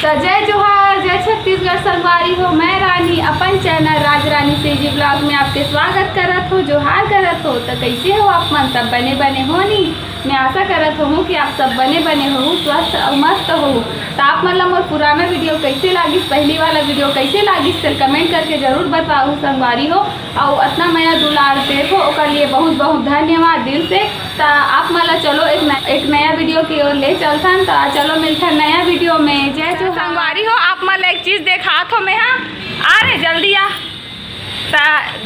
तो जय जोहार, जय छत्तीसगढ़ संगवारी हो। मैं रानी अपन चैनल राज रानी सेजी ब्लॉग में आपके स्वागत करत हो, जोहार करत हो। तो कैसे हो आप मन? सब बने हो नी? मैं आशा करत हूँ कि आप सब बने हो, स्वस्थ और मस्त हो। तो आप मतलब मोर पुराना वीडियो कैसे लागिस, पहली वाला वीडियो कैसे लागिस, तो कमेंट करके जरूर बताओ संगवारी हो। और इतना नया दुलार देखो ओकर लिए बहुत बहुत धन्यवाद दिल से। तो आप मतलब चलो एक नया वीडियो की ओर ले चलथन। तो चलो मिलते नया वीडियो में। जय जो संगवारी हो, आप मतलब एक चीज़ देखा थो मैं हाँ आ रहे जल्दी आ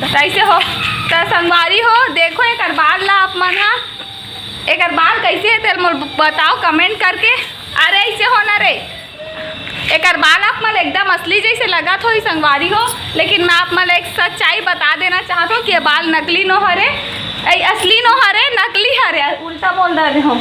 कैसे हो। तो संगवारी हो देखो एक बाल ला आप मन हाँ एक बाल कैसे है तेल बताओ कमेंट करके। अरे ऐसे हो ना रे, एक बाल आप मतलब एकदम असली जैसे लगा थो संगवारी हो। लेकिन मैं आप मतलब एक सच्चाई बता देना चाहता हूँ कि ये बाल नकली नो हरे, असली नो हरे, नकली हरे, उल्टा बोल रहे हो।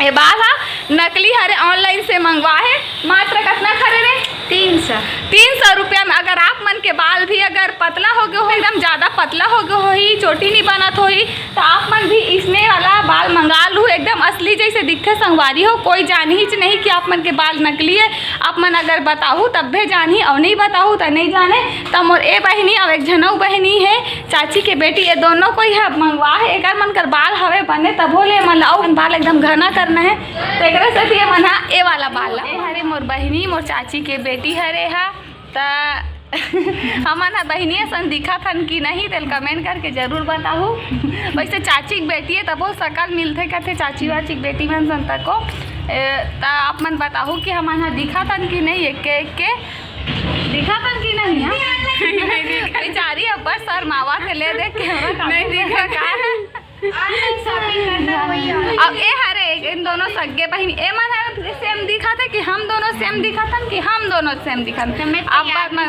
ये बाल हा नकली हरे, ऑनलाइन से मंगवा है। मात्र कितना खरे रे? 300 रुपया में। अगर आप मन के बाल भी अगर पतला हो गए हो, एकदम ज़्यादा पतला हो गए हो ही, चोटी नहीं बनत हो ही, तो आप मन भी इसने वाला बाल मंगा लूँ। एकदम असली जैसे दिखते संगवारी हो। कोई जान ही नहीं कि आप मन के बाल नकली है। आप मन अगर बताऊँ तब भी जानी और नहीं बताऊँ तो नहीं जाने। तो मोर ए बहनी और एक झनऊ बहनी है, चाची के बेटी, ये दोनों कोई है मंगवा है। एक मन कर बाल हवे बने तब बोले मन लाओ बाल एकदम घना करना है। तो एक से ये मना ए वाला बाल हरे मोर बहनी मोर चाची के बेटी हरे हा। तो हमन बहनिया सन दिखा थन कि नहीं तेल कमेंट करके जरूर बताओ। वैसे चाची की बेटी है तब वो शकल मिलते कहते चाची वाची की बेटी मन सन तक को। तो आप मन बताओ कि हमन दिखा थन कि नहीं, एक के दिखा थन कि नहीं है। बेचारी अब सर मावा के ले देख के नहीं दिखा का है। अब ए हरे इन दोनों सगे बहन ए मन है सेम दिखा था कि हम दोनों सेम दिखा था कि हम दोनों सेम दिखा था। अब बात में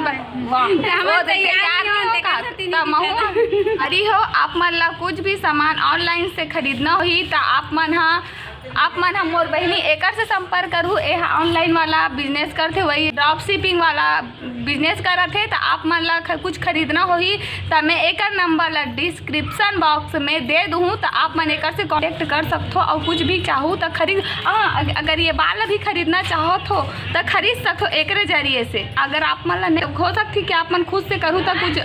अरे हो आप मन ला कुछ भी सामान ऑनलाइन से खरीदना हो ही तो आप मन हम मोर बहनी एकर से संपर्क करूँ। ए ऑनलाइन वाला बिजनेस करते वही ड्रॉप शिपिंग वाला बिजनेस करत है। तो आप मन ला कुछ खरीदना हो ही तो मैं एकर नंबर ला डिस्क्रिप्शन बॉक्स में दे दूँ। तो आप मन एकर से कॉन्टेक्ट कर सकते हो और कुछ भी चाहूँ तो खरीद। अगर ये बाल भी खरीदना चाहो तो खरीद सकते हो एक जरिए से। अगर आप मन ला हो सकती कि आप मन खुद से करूँ तो कुछ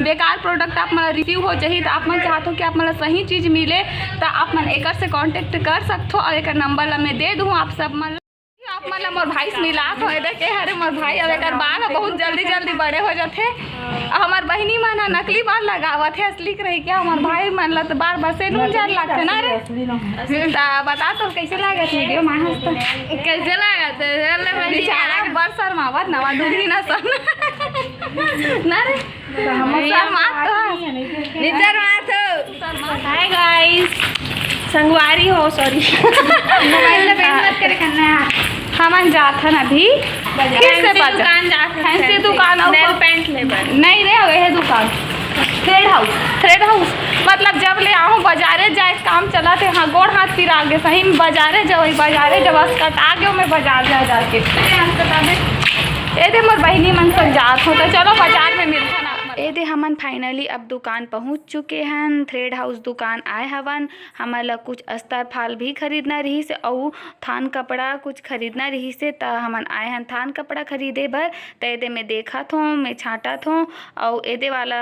बेकार प्रोडक्ट आप मन रिव्यू हो जाही। तो आप मन चाहते हो कि आप मन सही चीज़ मिले तो आप मन एकर से कॉन्टेक्ट कर सकते हो। और एक नंबर ला मैं दे दूँ आप सब मन आप मतलब मोर भाई से मिला हो देखे हरे मोर भाई अब एक बाल बहुत जल्दी बड़े हो जाते। हमार बहनी मन नकली बाल लगावत है, असली के रही क्या हमार भाई मन ला तो बार बसे नून जार लगते ना रे। तो बता तो कैसे लागत वीडियो मां हंसता कैसे लागत बेचारा बर शर्मावत नवा दूरी ना सन ना रे। तो हम शर्मात तो निजर मात हाय गाइस संगवारी हो सॉरी मोबाइल पे मत करे करना। हमन जात हन अभी किससे दुकान जात फैंसी दुकान और नेल पेंट लेबर नहीं रे वह दुकान थ्रेड हाउस मतलब जब ले आहूँ बाजारे जाए काम चला थे। हाँ गोड़ हाथ फिर आगे सही में बाजारे जब कट आ गए मैं बाजार जाके ए दे मोर बहनी मन सब जात हो। तो चलो बाजार में मिलता ना। ए दे हमन फाइनली अब दुकान पहुंच चुके हैं। थ्रेड हाउस दुकान आए हवन। हमन ला कुछ अस्तर फाल भी खरीदना रही से और थान कपड़ा कुछ खरीदना रही से। तो हमन आए हैं थान कपड़ा खरीदे भर। तो एदे में देखा थो मैं छाटा थो और एदे वाला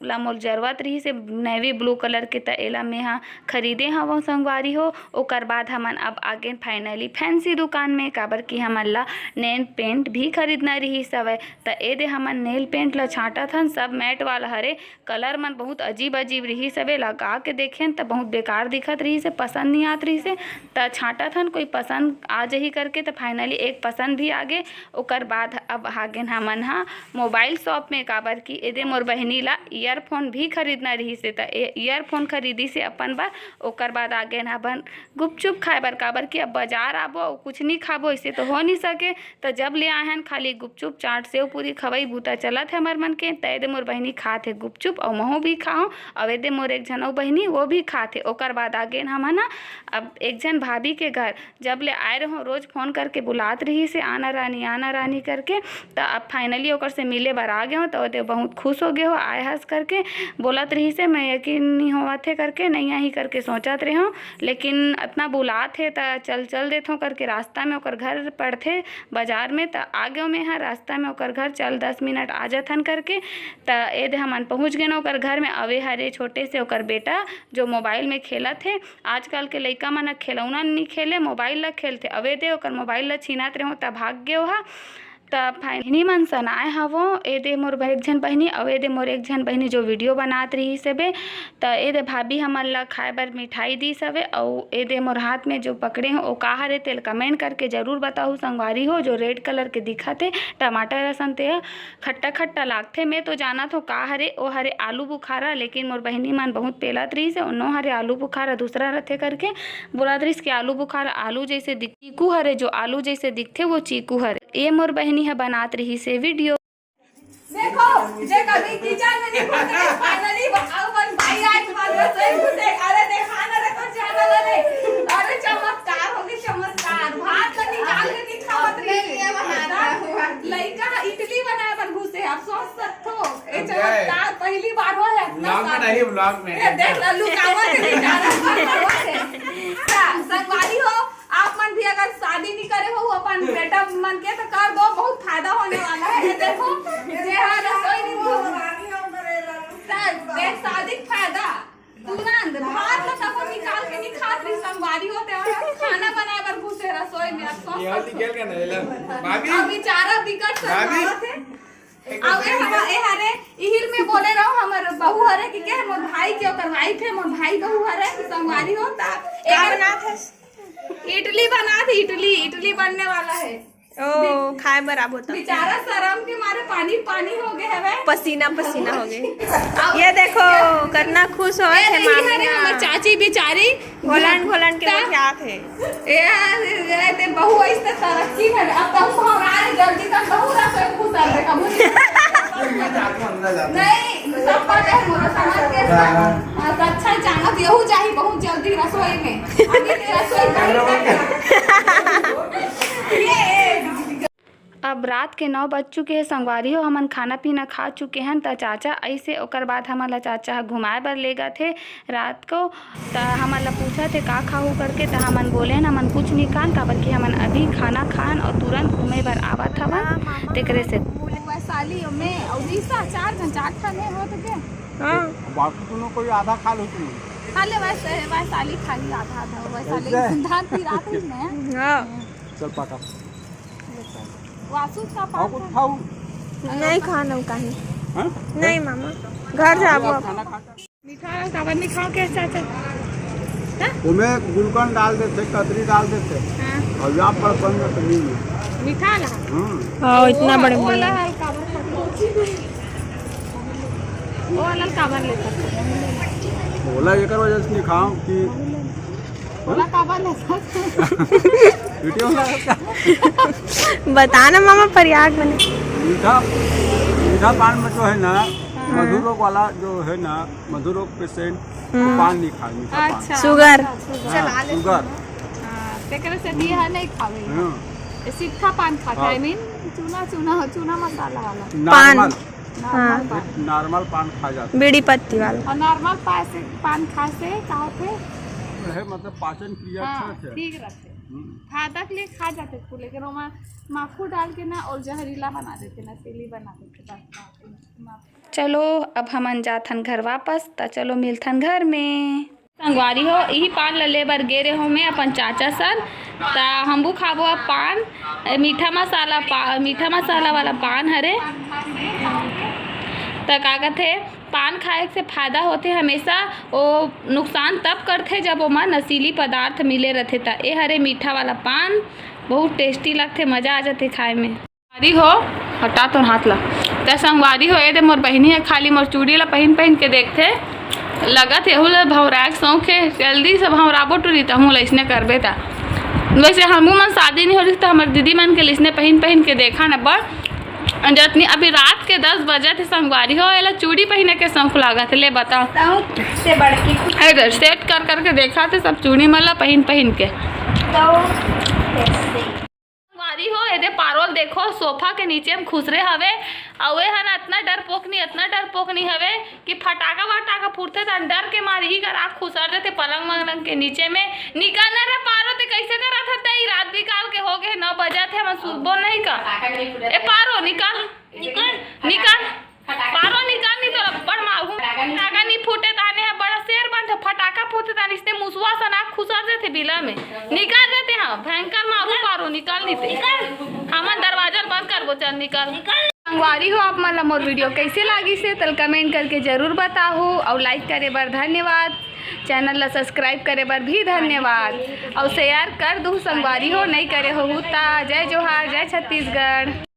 ला मोर जरूरत रही से नेवी ब्लू कलर के। तो एला में हाँ खरीदे हवो संगवारी हो। ओकर बाद हमन अब आगे फाइनली फैंसी दुकान में काबर की हमन ला नेल पेंट भी खरीदना रही सवै। तो एदे हमन नेल पेंट ला छाटा थन सब मैट वाला हरे कलर मन बहुत अजीब रही सबे लगा के देखें तो बहुत बेकार दिखत रही से, पसंद नहीं आत रही से। तो छाटा थन कोई पसंद आ जही करके। तो फाइनली एक पसंद भी आगे। ओकर बाद अब आगे हमन हाँ मोबाइल शॉप में काबर की एदे मोर बहनी ला ईयरफोन भी खरीदना रही से। तो ईयरफोन खरीदी से अपन बार। ओकर बाद आगे अपन गुपचुप खाए बर काबर की अब बाजार आबो कुछ नहीं खाबो ऐसे तो हो नहीं सके। तो जब ले आए हैं खाली गुपचुप चाट सेव पूरी खवई बूता चलत है हमार मन के। तैदे मोर बहनी खाते गुपचुप और महू भी खाओ और एदे मोर एक झनऊ बहनी वो भी खाते। ओकर बाद आगे हम ना अब एक जन भाभी के घर जब ले आए रहो रोज़ फ़ोन करके बुलात रही से आना रानी करके, तो अब फाइनली ओकर से मिले बर आ गए हो तो वो बहुत खुश हो गए हो, आए हंस करके बोलत रही से मैं यकीन नहीं होवा थे करके नहीं ही करके सोचत रहे हो, लेकिन इतना बुलात है तो चल देत हूँ करके रास्ता में ओकर घर पड़थे बाजार में, तो आ गए में है रास्ता में ओकर घर, चल 10 मिनट आ जाथन करके। तो ये हमन पहुँच गए ओकर घर में। अवे हरे छोटे से ओकर बेटा जो मोबाइल में खेलत थे, आजकल के लइका मन खिलौना नहीं खेले, मोबाइल ला खेलते। अवे दे ओकर मोबाइल ला छीनत रहो तब भाग गए हा। तब फाइनली मन सनाए हवो ए दे मोर एक झन बहनी और ए दे मोर एक झन बहनी जो वीडियो बनात रही सबे, तो ए दे भाभी हमन ला खाए बर मिठाई दी सबे। और ए दे मोर हाथ में जो पकड़े हो ओ का हरे तेल कमेंट करके ज़रूर बताओ संगवारी हो। जो रेड कलर के दिखत है टमाटर रसन ते खट्टा खट्टा लागथे, मैं तो जानत हो का हरे ओ हरे आलू बुखारा, लेकिन मोर बहनी मन बहुत पेलत रही से उन्नो हरे आलू बुखारा दूसरा रथे करके बोलत रही कि आलू बुखारा आलू जैसे चीकू हरे, जो आलू जैसे दिखते वो चीकू हरे। ये मोर बहनी है बनात रही से वीडियो। देखो जे कभी किचन में नहीं घुसे फाइनली अपन भाई आज हमारे से घुसे। अरे देखा ना देखो चैनल रे, अरे चमत्कार हो गई चमत्कार। भात तो निकाल के नहीं खावत रही है बना लइका इडली बनाए पर घुसे। आप सोच सकते हो ये चमत्कार पहली बार हो है अपना ब्लॉग में नहीं, ब्लॉग में देख लल्लू कावा के बेचारा संगवारी हो। आप मन भी अगर शादी नहीं करे हो अपन बेटा मन के तो कर दो, बहुत फायदा होने वाला है। ये देखो जे हां रसोई नहीं देख शादी फायदा तुरंत भात ला सब निकाल के नहीं खात रही संगवारी होते और खाना बनाए बर घुसे रसोई में। आप ये वाली गेल के ना भाभी अब बेचारा बिकट से थे। अब ए हरे इहिर में बोले रहो हमर बहू हरे कि के मोर भाई के ओकर वाइफ है, मोर भाई बहू हरे संगवारी होता एक नाथ है इडली बना थी। इडली बनने वाला है। ओ खाए बराबर था। बेचारा शर्म के मारे पानी हो गए है, पसीना हो गए। ये देखो कितना खुश हो है मामी। हमर चाची बेचारी घोलन के क्या थे ए ते बहू ऐसे तरक्की है। अब बहू हमारे जल्दी तक बहू रसोई खुश है कबू नहीं सब पता है मोरा समाज के साथ अच्छा जानत यहू चाहिए बहुत जल्दी रसोई में अभी रसोई अब रात के 9 बज चुके हैं संगवारी हो। हमन खाना पीना खा चुके हैं। तो चाचा ऐसे ओकर बाद हमारा चाचा घुमाए बर ले गए थे रात को। तो हमारा पूछा थे का खाऊ करके, तो हमन बोले न हमन कुछ नहीं खान का, बल्कि हमन अभी खाना खान और तुरंत घूमे बर आवत हवन तेकरे से। वैशाली में और ईसा 4 घंटा में हो तो के हां बाकी तुम कोई आधा खा लो तुम खाले वैशाली खाली आधा वैशाली धान की रात में। हां चल पाका वासु का और कुछ खाऊ नहीं खाना कहीं हां नहीं मामा घर जाबो। खाना खा मीठा काबर नहीं खाओ के चाचा उसमें गुलकंद डाल देते, कतरी डाल देते और यहाँ पर बन जाते नहीं मीठा ना हां इतना बड़े वाला काबर वो वाला काबर लेता बोला ये कर वजह से नहीं खाऊं कि वाला काबर लेता वीडियो बताना मामा प्रयाग में मीठा पान में जो है ना मधुर रोग वाला जो है ना मधुर रोग पेशेंट पान नहीं खाए मीठा पान। अच्छा शुगर शुगर तेकरे से दिया है नहीं खावे सीधा पान खाता है। मीन चूना मसाला वाला नॉर्मल हाँ नॉर्मल पान खा जाते बीड़ी पत्ती वाला और नॉर्मल पान खा से का होते है, मतलब पाचन क्रिया अच्छा है। ठीक रहते फायदा के लिए खा जाते थे, लेकिन वो माखू डाल के ना और जहरीला बना देते ना तेली बना देते बस। चलो अब हमन जाथन घर वापस, तो चलो मिलथन घर में। संगवारी हो यही पान ले बर गे रहे हो मैं अपन चाचा सन, तो हमबू खाबो अब पान मीठा मसाला वाला पान हरे। तो का कहते पान खाए से फायदा होते हमेशा, वो नुकसान तब करते जब ओमा नशीली पदार्थ मिले रहते। तो ये हरे मीठा वाला पान बहुत टेस्टी लगते, मज़ा आ जाते खाए में। संगवारी हो हटा तो हाथ ला। तो संगवारी हो ये मोर बहनी है खाली मोर चूड़ी ला पहन के देखते लगत यहू ला भौराए शौक है, जल्दी से भौराबो टूरी तो हूँ इसने करबे। था वैसे हमू मन शादी नहीं हो रही तो हमारे दीदी मन के लिसने पहन के देखा न बड़ जतनी अभी रात के 10 बजे थे संगवारी हो एला चूड़ी पहने के शौक लागत ले बता से बड़की इधर सेट कर करके देखा थे सब चूड़ी मला पहन के संगवारी हो एदे पारोल देखो सोफा के नीचे में खुसरे हवे अवे हन इतना डरपोक नहीं हवे कि फटाका वटाका फूटते त डर के मारे ही कर आँख खुसर देते पलंग वलंग के नीचे में निकलना रे पारो ते कैसे करा था तई रात निकाल के हो गए 9 बजे थे हम सुबह नहीं का ए पारो निकाल पारो निकाल नहीं तो बड़ मारू फटाका नहीं फूटे ताने है बड़ा शेर बंद फटाका फूटे ताने इसने मुसवा सा नाक खुसर देते बिला में निकाल देते हैं भयंकर मारू पारो निकाल नहीं हमन दरवाजा बंद कर वो चल निकाल संगवारी हो आप मतलब मोर वीडियो कैसे लगी से तल कमेंट करके जरूर बताओ और लाइक करे बर धन्यवाद चैनल ला सब्सक्राइब करे बर भी धन्यवाद और शेयर कर दू संगवारी हो नहीं करे हो ता जय जोहार जय छत्तीसगढ़।